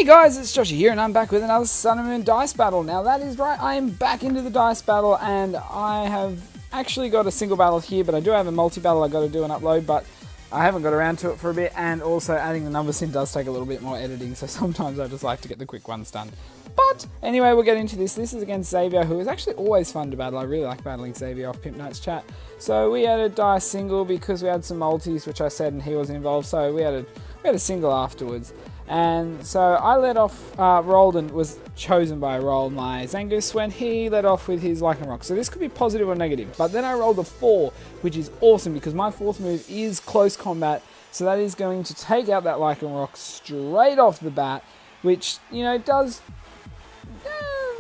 Hey guys, it's Joshy here, and I'm back with another Sun and Moon dice battle. Now that is right, I am back into the dice battle, and I have actually got a single battle here, but I do have a multi-battle I've got to do and upload, but I haven't got around to it for a bit, and also adding the numbers in does take a little bit more editing, so sometimes I just like to get the quick ones done. But anyway, we'll get into this. This is against Xavier, who is actually always fun to battle. I really like battling Xavier off Pimp Notes chat. So we had a dice single because we had some multis, which I said, and he wasn't involved, so we had a single afterwards. And so I led off, rolled and was chosen by Roll, my Zangoose, when he led off with his Lycanroc. So this could be positive or negative. But then I rolled a 4, which is awesome because my fourth move is close combat. So that is going to take out that Lycanroc straight off the bat, which, you know, does...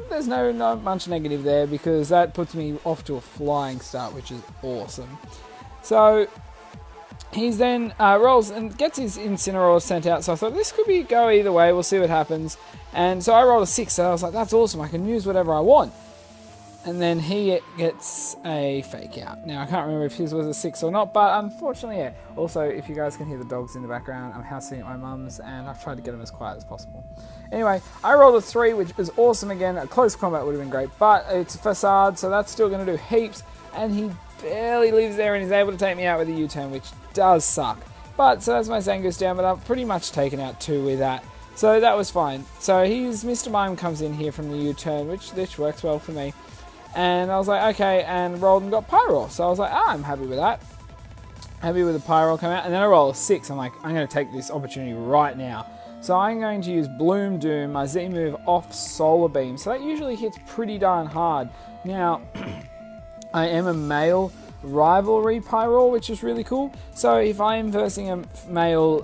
there's not much negative there because that puts me off to a flying start, which is awesome. So... he's then rolls and gets his Incineroar sent out, so I thought this could go either way, we'll see what happens. And so I rolled a 6, so I was like, that's awesome, I can use whatever I want. And then he gets a fake out. Now I can't remember if his was a 6 or not, but unfortunately, yeah. Also, if you guys can hear the dogs in the background, I'm house sitting at my mum's, and I've tried to get them as quiet as possible. Anyway, I rolled a 3, which is awesome again. A close combat would have been great, but it's a facade, so that's still going to do heaps, and he barely lives there and is able to take me out with a U-turn, which does suck. But so that's my Zangoose down, but I've pretty much taken out 2 with that, so that was fine. So Mr. Mime comes in here from the U-turn, which works well for me, and I was like, okay, and rolled and got Pyroar, so I was like, I'm happy with that. Happy with the Pyroar come out, and then I roll a 6. I'm like, I'm going to take this opportunity right now. So I'm going to use Bloom Doom, my Z move, off Solar Beam, so that usually hits pretty darn hard. Now, I am a male rivalry Pyroar, which is really cool. So if I am versing a male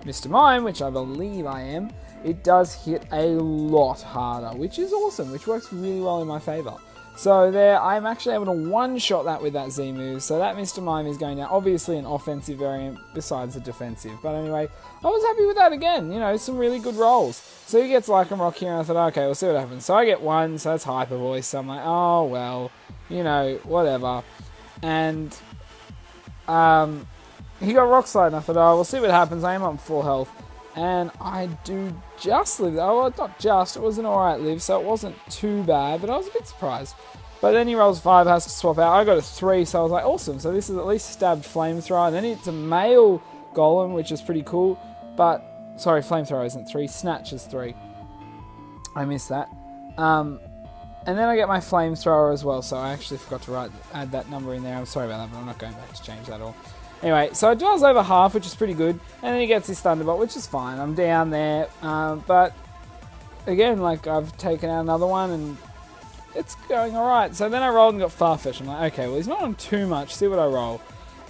Mr. Mime, which I believe I am, it does hit a lot harder, which is awesome, which works really well in my favour. So there, I'm actually able to one-shot that with that Z move, so that Mr. Mime is going down. Obviously an offensive variant besides a defensive, but anyway, I was happy with that again, you know, some really good rolls. So he gets Lycanroc here, and I thought, okay, we'll see what happens. So I get 1, so that's Hyper Voice, so I'm like, oh, well, you know, whatever. And he got Rock Slide, and I thought, oh, we'll see what happens. I am on full health, and I do just live. Oh, well, not just, it was an alright live, so it wasn't too bad, but I was a bit surprised. But then he rolls 5, has to swap out. I got a 3, so I was like, awesome. So this is at least stabbed Flamethrower. And then it's a male Golem, which is pretty cool. But, sorry, Flamethrower isn't 3. Snatch is 3. I missed that. And then I get my Flamethrower as well. So I actually forgot to add that number in there. I'm sorry about that, but I'm not going back to change that at all. Anyway, so it does over half, which is pretty good. And then he gets his Thunderbolt, which is fine. I'm down there. But, again, like, I've taken out another one, and it's going alright. So then I rolled and got Farfetch. I'm like, okay, well, he's not on too much. See what I roll.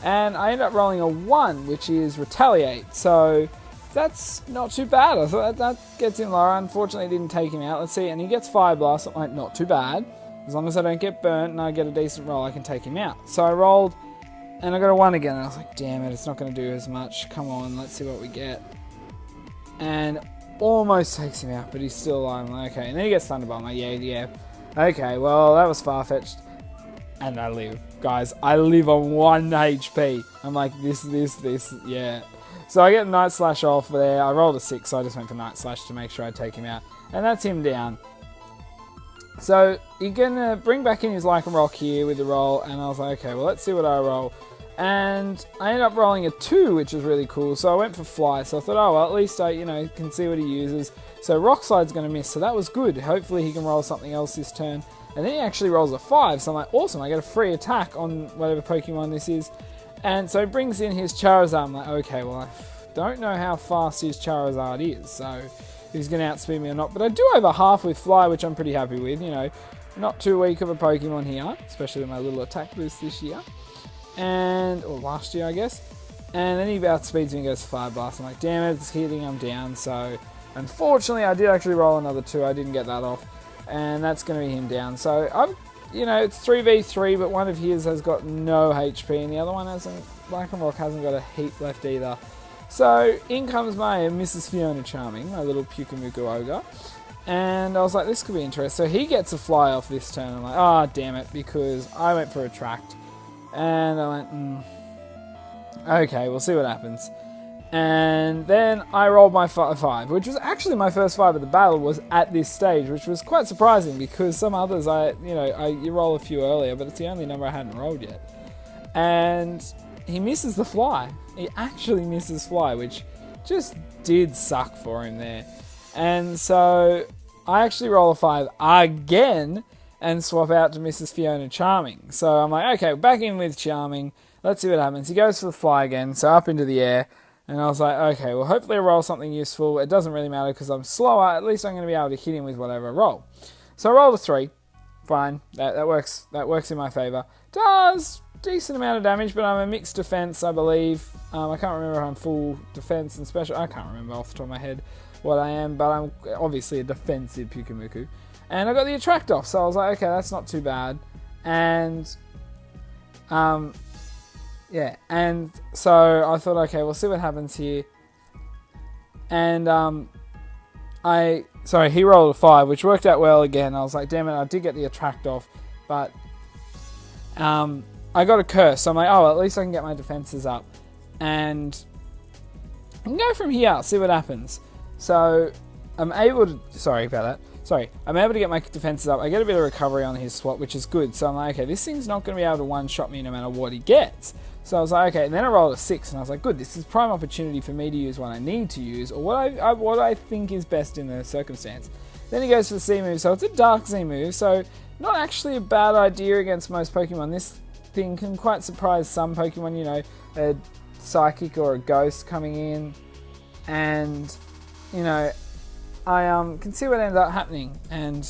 And I end up rolling a 1, which is Retaliate. So that's not too bad. I thought that gets him lower. Unfortunately, it didn't take him out. Let's see. And he gets Fire Blast. I'm like, not too bad. As long as I don't get burnt and I get a decent roll, I can take him out. So I rolled, and I got a 1 again. And I was like, damn it, it's not going to do as much. Come on, let's see what we get. And almost takes him out, but he's still alive. I'm like, okay. And then he gets Thunderbolt. I'm like, yeah. Okay, well, that was far-fetched. And I live. Guys, I live on 1 HP. I'm like, this, yeah. So I get Night Slash off there. I rolled a 6, so I just went for Night Slash to make sure I take him out. And that's him down. So you're going to bring back in his Lycanroc here with the roll. And I was like, okay, well, let's see what I roll. And I ended up rolling a 2, which is really cool. So I went for Fly. So I thought, oh, well, at least I, can see what he uses. So Rock Slide's going to miss. So that was good. Hopefully he can roll something else this turn. And then he actually rolls a 5. So I'm like, awesome. I get a free attack on whatever Pokemon this is. And so he brings in his Charizard. I'm like, okay, well, I don't know how fast his Charizard is. So if he's going to outspeed me or not. But I do over half with Fly, which I'm pretty happy with. Not too weak of a Pokemon here. Especially with my little attack boost this year. Or last year, I guess. And then he outspeeds me and goes Fire Blast. I'm like, damn it, it's hitting, I'm down. So, unfortunately, I did actually roll another 2. I didn't get that off. And that's going to be him down. So, it's 3v3, but one of his has got no HP, and the other one hasn't, Lycanroc hasn't got a heap left either. So, in comes my Mrs. Fiona Charming, my little Pukamuku Ogre. And I was like, this could be interesting. So, he gets a Fly off this turn. I'm like, oh, damn it, because I went for Attract. And I went, okay, we'll see what happens. And then I rolled my 5, which was actually my first 5 of the battle was at this stage, which was quite surprising because some others you roll a few earlier, but it's the only number I hadn't rolled yet. And he misses the fly. He actually misses fly, which just did suck for him there. And so I actually roll a 5 again and swap out to Mrs. Fiona Charming. So I'm like, okay, back in with Charming. Let's see what happens. He goes for the fly again, so up into the air. And I was like, okay, well, hopefully I roll something useful. It doesn't really matter because I'm slower. At least I'm going to be able to hit him with whatever I roll. So I rolled a 3. Fine. That works. That works in my favour. Does decent amount of damage, but I'm a mixed defense, I believe. I can't remember if I'm full defense and special. I can't remember off the top of my head what I am, but I'm obviously a defensive Pyukumuku. And I got the attract off, so I was like, okay, that's not too bad. And yeah, and so I thought, okay, we'll see what happens here. And he rolled a 5, which worked out well again. I was like, damn it, I did get the attract off, but I got a curse. So I'm like, oh, at least I can get my defenses up. And I can go from here, see what happens. So I'm able to, I'm able to get my defenses up. I get a bit of recovery on his swap, which is good. So I'm like, okay, this thing's not going to be able to one-shot me no matter what he gets. So I was like, okay, and then I rolled a 6, and I was like, good, this is prime opportunity for me to use what I need to use, or what I think is best in the circumstance. Then he goes for the C move, so it's a Dark Z move, so not actually a bad idea against most Pokemon. This thing can quite surprise some Pokemon, you know, a Psychic or a Ghost coming in, and, you know, I can see what ends up happening, and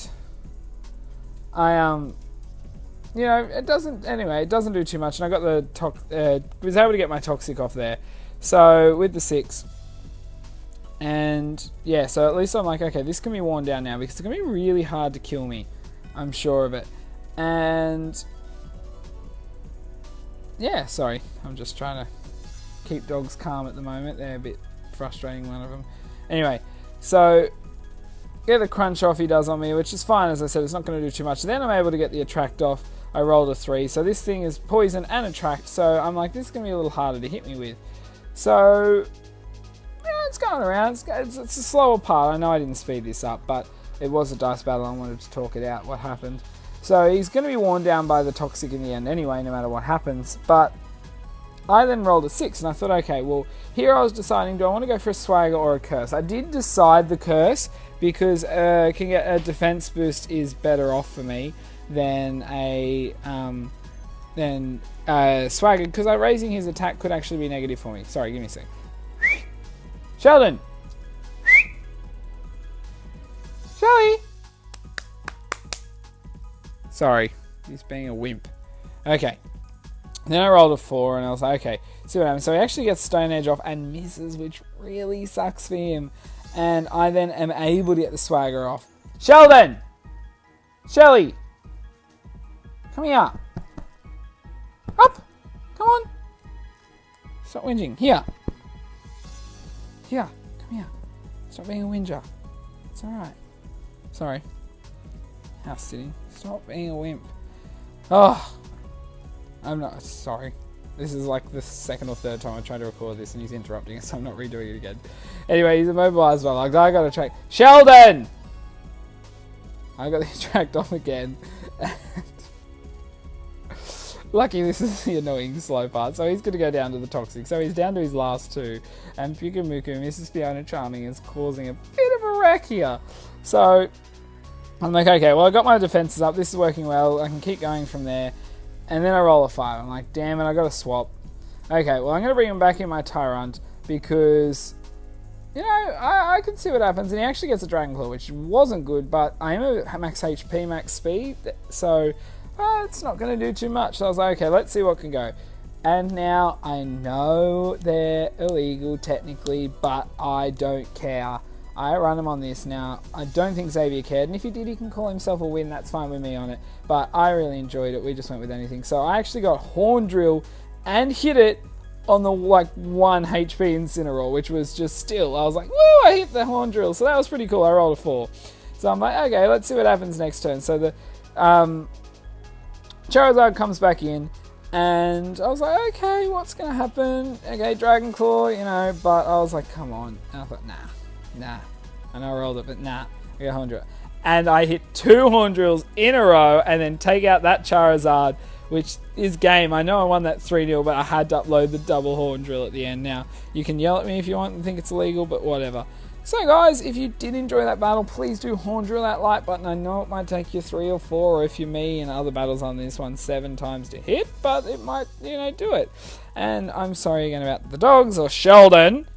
you know, it doesn't do too much, and I got the was able to get my Toxic off there, so with the 6, and yeah, so at least I'm like, okay, this can be worn down now, because it's going to be really hard to kill me, I'm sure of it. And yeah, sorry, I'm just trying to keep dogs calm at the moment, they're a bit frustrating, one of them. Anyway, so get the crunch off he does on me, which is fine, as I said, it's not going to do too much. Then I'm able to get the attract off. I rolled a 3, so this thing is poison and attract, so I'm like, this is going to be a little harder to hit me with. So, yeah, it's going around, it's a slower part. I know I didn't speed this up, but it was a dice battle, I wanted to talk it out, what happened. So he's going to be worn down by the Toxic in the end anyway, no matter what happens, but I then rolled a 6, and I thought, okay, well, here I was deciding, do I want to go for a Swagger or a Curse? I did decide the Curse, because can get a defense boost is better off for me than a Swagger, because raising his attack could actually be negative for me. Sorry, give me a sec. Sheldon! Shelly! Sorry, he's being a wimp. Okay. Then I rolled a 4, and I was like, okay, see what happens. So he actually gets Stone Edge off and misses, which really sucks for him. And I then am able to get the Swagger off. Sheldon! Shelly! Come here. Up! Come on. Stop whinging. Here. Here. Come here. Stop being a whinger. It's alright. Sorry. House sitting. Stop being a wimp. Oh. I'm not... Sorry. This is like the second or third time I tried to record this and he's interrupting us, so I'm not redoing it again. Anyway, he's immobilized well. Like, I got to track... Sheldon! I got the attract off again. Lucky this is the annoying slow part, so he's going to go down to the Toxic. So he's down to his last 2, and Pyukumuku, Mrs. Fiona Charming, is causing a bit of a wreck here. So I'm like, okay, well, I got my defenses up. This is working well. I can keep going from there. And then I roll a 5. I'm like, damn it, I got to swap. Okay, well, I'm going to bring him back in my Tyrant because, you know, I can see what happens. And he actually gets a Dragon Claw, which wasn't good, but I am a max HP, max speed, so it's not going to do too much. So I was like, okay, let's see what can go. And now I know they're illegal technically, but I don't care. I run him on this now. I don't think Xavier cared, and if he did, he can call himself a win. That's fine with me on it. But I really enjoyed it. We just went with anything. So I actually got Horn Drill and hit it on the 1 HP Incineroar, which was just still. I was like, woo! I hit the Horn Drill. So that was pretty cool. I rolled a 4. So I'm like, okay, let's see what happens next turn. So the Charizard comes back in. And I was like, okay, what's going to happen? Okay, Dragon Claw, you know, but I was like, come on. And I thought, nah. And I rolled it, but nah, I got 100. And I hit 2 Horndrills in a row and then take out that Charizard, which is game. I know I won that 3-0, but I had to upload the double horn drill at the end. Now, you can yell at me if you want and think it's illegal, but whatever. So guys, if you did enjoy that battle, please do horn drill that like button. I know it might take you 3 or 4, or if you're me in other battles on this one, 7 times to hit, but it might, you know, do it. And I'm sorry again about the dogs, or Sheldon,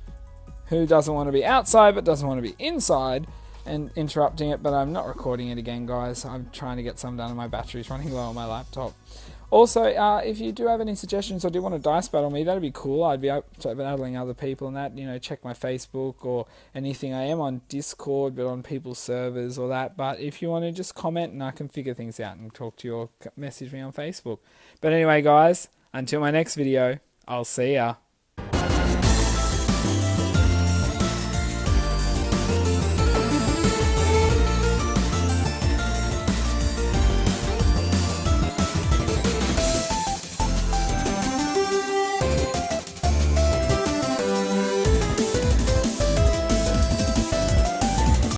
who doesn't want to be outside but doesn't want to be inside, and interrupting it, but I'm not recording it again, guys. I'm trying to get some done and my battery's running low on my laptop. Also, if you do have any suggestions or do want to dice battle me, that'd be cool. I'd be up to battling other people and that. You know, check my Facebook or anything. I am on Discord, but on people's servers or that. But if you want to just comment and I can figure things out and talk to you or message me on Facebook. But anyway, guys, until my next video, I'll see ya.